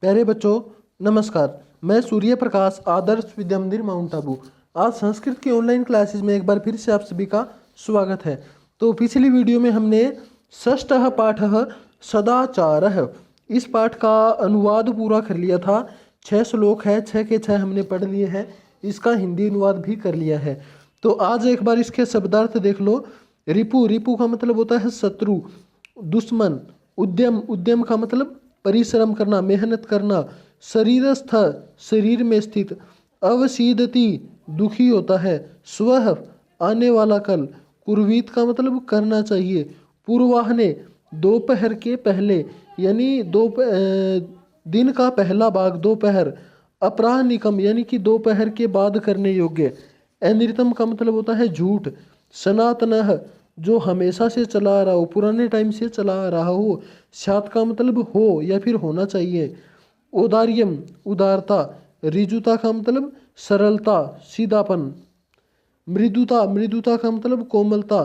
प्यारे बच्चों, नमस्कार। मैं सूर्य प्रकाश, आदर्श विद्या मंदिर, माउंट आबू। आज संस्कृत की ऑनलाइन क्लासेस में एक बार फिर से आप सभी का स्वागत है। तो पिछली वीडियो में हमने षष्ठः पाठः सदाचारः इस पाठ का अनुवाद पूरा कर लिया था। 6 श्लोक है, 6 के 6 हमने पढ़ लिए हैं। इसका हिंदी अनुवाद भी कर लिया है। तो आज एक बार इसके शब्दार्थ देख लो। रिपु, रिपु का मतलब होता है शत्रु, दुश्मन। उद्यम, उद्यम का मतलब परिश्रम करना, मेहनत करना। शरीरस्थ, शरीर में स्थित। अवसीदति, दुखी होता है। स्वः, आने वाला कल। कुर्वीत का मतलब करना चाहिए। पूर्वाह्ने, दोपहर के पहले, यानी दिन का पहला भाग, दोपहर। अपराह्निकम यानी कि दोपहर के बाद करने योग्य। अनृतम का मतलब होता है झूठ। सनातनः, जो हमेशा से चला आ रहा हो, पुराने टाइम से चला आ रहा हो। सात का मतलब हो या फिर होना चाहिए। औदार्यम, उदारता। ऋजुता का मतलब सरलता, सीधापन। मृदुता, मृदुता का मतलब कोमलता।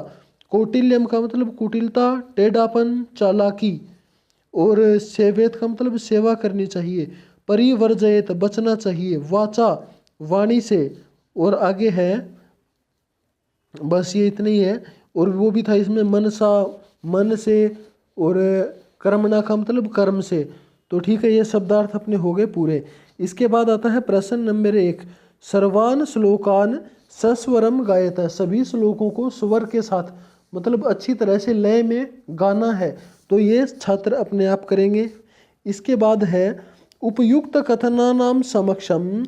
कौटिल्यम का मतलब कुटिलता, टेढ़ापन, चालाकी। और सेवेत का मतलब सेवा करनी चाहिए। परिवर्जयत, बचना चाहिए। वाचा, वाणी से। और आगे है, बस ये इतना ही है। और वो भी था इसमें मनसा, मन से। और कर्मणा का मतलब कर्म से। तो ठीक है, ये शब्दार्थ अपने हो गए पूरे। इसके बाद आता है प्रश्न नंबर 1। सर्वान श्लोकान सस्वरम गायत। सभी श्लोकों को स्वर के साथ, मतलब अच्छी तरह से लय में गाना है। तो ये छात्र अपने आप करेंगे। इसके बाद है उपयुक्त कथनानाम समक्षम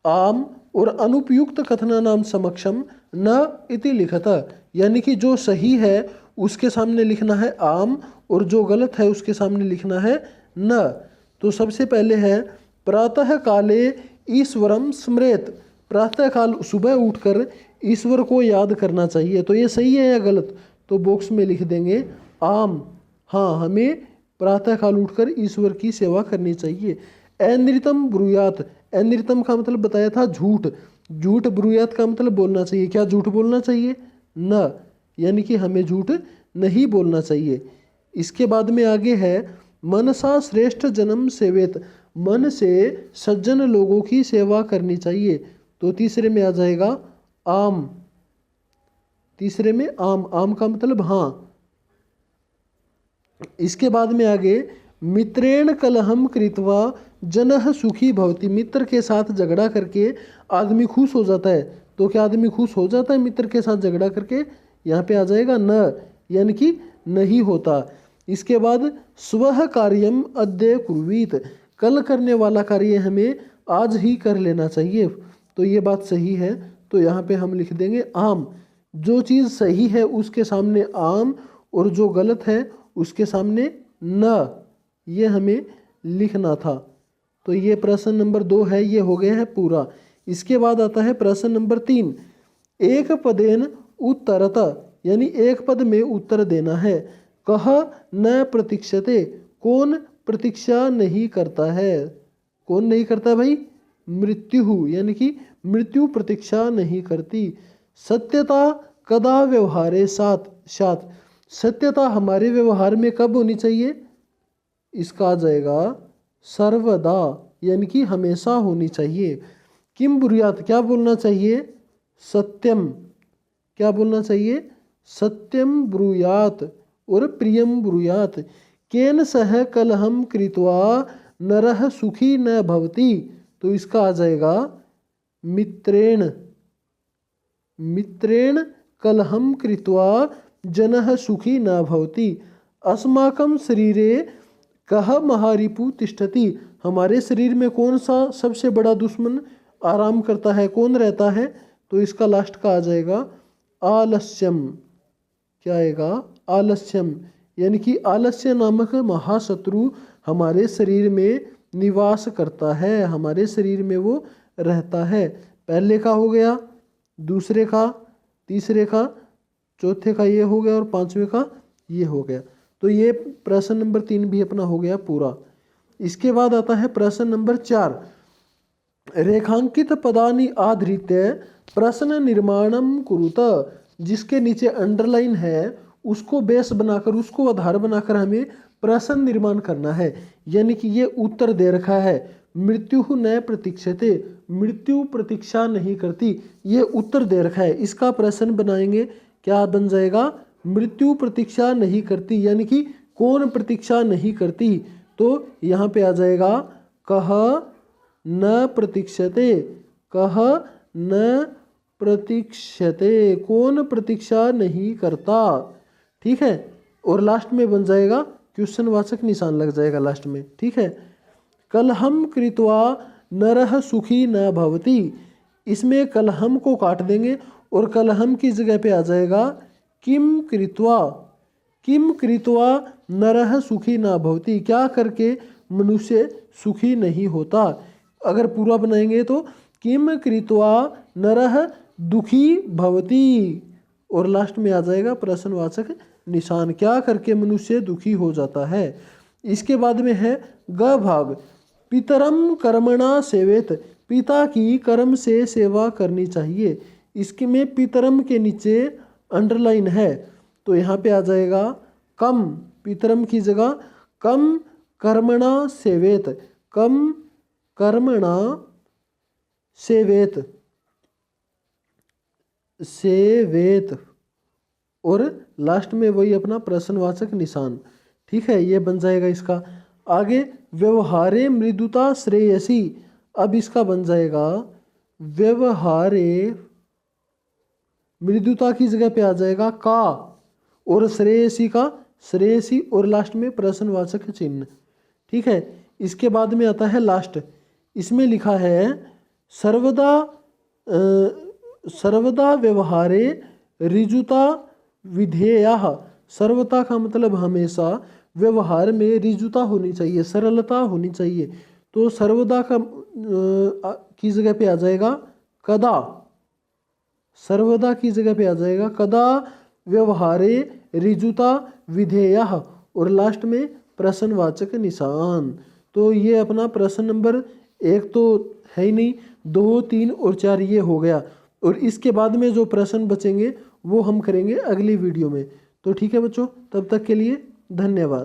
आम और अनुपयुक्त कथनानाम समक्षम न इति लिखत। यानी कि जो सही है उसके सामने लिखना है आम, और जो गलत है उसके सामने लिखना है न। तो सबसे पहले है प्रातः काले ईश्वरम स्मृत। प्रातः काल, सुबह उठकर ईश्वर को याद करना चाहिए। तो ये सही है या गलत? तो बॉक्स में लिख देंगे आम। हाँ, हमें प्रातः काल उठकर ईश्वर की सेवा करनी चाहिए। अनृतम ब्रूयात, अनृतम का मतलब बताया था झूठ। झूठ, ब्रूयात का मतलब बोलना चाहिए। क्या झूठ बोलना चाहिए? न, यानी कि हमें झूठ नहीं बोलना चाहिए। इसके बाद में आगे है मनसा श्रेष्ठ जन्म सेवेत। मन से सज्जन लोगों की सेवा करनी चाहिए। तो तीसरे में आ जाएगा आम। तीसरे में आम, आम का मतलब हाँ। इसके बाद में आगे मित्रेण कलहम कृत्वा जनः सुखी भवति। मित्र के साथ झगड़ा करके आदमी खुश हो जाता है। तो क्या आदमी खुश हो जाता है मित्र के साथ झगड़ा करके? यहाँ पे आ जाएगा न, यानी कि नहीं होता। इसके बाद स्वः कार्यम अद्य कुर्वीत। कल करने वाला कार्य हमें आज ही कर लेना चाहिए। तो ये बात सही है। तो यहाँ पे हम लिख देंगे आम। जो चीज़ सही है उसके सामने आम, और जो गलत है उसके सामने न, ये हमें लिखना था। तो ये प्रश्न नंबर 2 है, ये हो गया है पूरा। इसके बाद आता है प्रश्न नंबर 3। एक पदेन उत्तरत, यानी एक पद में उत्तर देना है। कह न प्रतीक्षते, कौन प्रतीक्षा नहीं करता है? कौन नहीं करता भाई? मृत्यु, यानी कि मृत्यु प्रतीक्षा नहीं करती। सत्यता कदा व्यवहारे साथ साथ। सत्यता हमारे व्यवहार में कब होनी चाहिए? इसका आ जाएगा सर्वदा, यानी कि हमेशा होनी चाहिए। किम ब्रूयात, क्या बोलना चाहिए? सत्यम, क्या बोलना चाहिए? सत्यम ब्रूयात और प्रियम ब्रूयात। केन सह कलहम कृत्वा नरः सुखी न भवति। तो इसका आ जाएगा मित्रेण। मित्रेण कलहम कृत्वा जनः सुखी न भवति। अस्माकं शरीरे कह महारिपु तिष्ठति। हमारे शरीर में कौन सा सबसे बड़ा दुश्मन आराम करता है, कौन रहता है? तो इसका लास्ट का आ जाएगा आलस्यम। क्या आएगा? आलस्यम, यानी कि आलस्य नामक महाशत्रु हमारे शरीर में निवास करता है। हमारे शरीर में वो रहता है। पहले का हो गया, दूसरे का, तीसरे का, चौथे का ये हो गया, और पांचवे का ये हो गया। तो ये प्रश्न नंबर 3 भी अपना हो गया पूरा। इसके बाद आता है प्रश्न नंबर 4। रेखांकित पदानि आधृत्य प्रश्न निर्माणम कुरुत। जिसके नीचे अंडरलाइन है उसको बेस बनाकर, उसको आधार बनाकर हमें प्रश्न निर्माण करना है। यानी कि ये उत्तर दे रखा है, मृत्यु न प्रतीक्षते, मृत्यु प्रतीक्षा नहीं करती, ये उत्तर दे रखा है। इसका प्रश्न बनाएंगे, क्या बन जाएगा, मृत्यु प्रतीक्षा नहीं करती, यानी कि कौन प्रतीक्षा नहीं करती। तो यहाँ पे आ जाएगा कह न प्रतीक्षते, कह न प्रतीक्षते, कौन प्रतीक्षा नहीं करता। ठीक है, और लास्ट में बन जाएगा क्वेश्चन वाचक निशान लग जाएगा लास्ट में। ठीक है, कलहम कृत्वा नरः सुखी न भवति, इसमें कलहम को काट देंगे और कलहम की जगह पे आ जाएगा किम कृत्वा, किम कृत्वा नरः सुखी न भवति, क्या करके मनुष्य सुखी नहीं होता। अगर पूरा बनाएंगे तो किम कृत्वा नरः दुखी भवति, और लास्ट में आ जाएगा प्रश्नवाचक निशान, क्या करके मनुष्य दुखी हो जाता है। इसके बाद में है ग भाग, पितरम कर्मणा सेवेत, पिता की कर्म से सेवा करनी चाहिए। इसके में पितरम के नीचे अंडरलाइन है, तो यहाँ पे आ जाएगा कम, पितरम की जगह कम कर्मणा सेवेत, कम कर्मणा सेवेत, सेवेत, और लास्ट में वही अपना प्रश्नवाचक निशान। ठीक है, ये बन जाएगा इसका। आगे व्यवहारे मृदुता श्रेयसी, अब इसका बन जाएगा व्यवहारे, मृदुता की जगह पे आ जाएगा का, और श्रेयसी का श्रेयसी, और लास्ट में प्रश्नवाचक चिन्ह। ठीक है, इसके बाद में आता है लास्ट, इसमें लिखा है सर्वदा सर्वदा व्यवहारे ऋजुता विधेयः, सर्वता का मतलब हमेशा, व्यवहार में ऋजुता होनी चाहिए, सरलता होनी चाहिए। तो सर्वदा का की जगह पे आ जाएगा कदा, सर्वदा की जगह पे आ जाएगा कदा व्यवहारे ऋजुता विधेयः, और लास्ट में प्रश्नवाचक निशान। तो ये अपना प्रश्न नंबर 1 तो है ही नहीं, 2, 3 और 4 ये हो गया, और इसके बाद में जो प्रश्न बचेंगे वो हम करेंगे अगली वीडियो में। तो ठीक है बच्चों, तब तक के लिए धन्यवाद।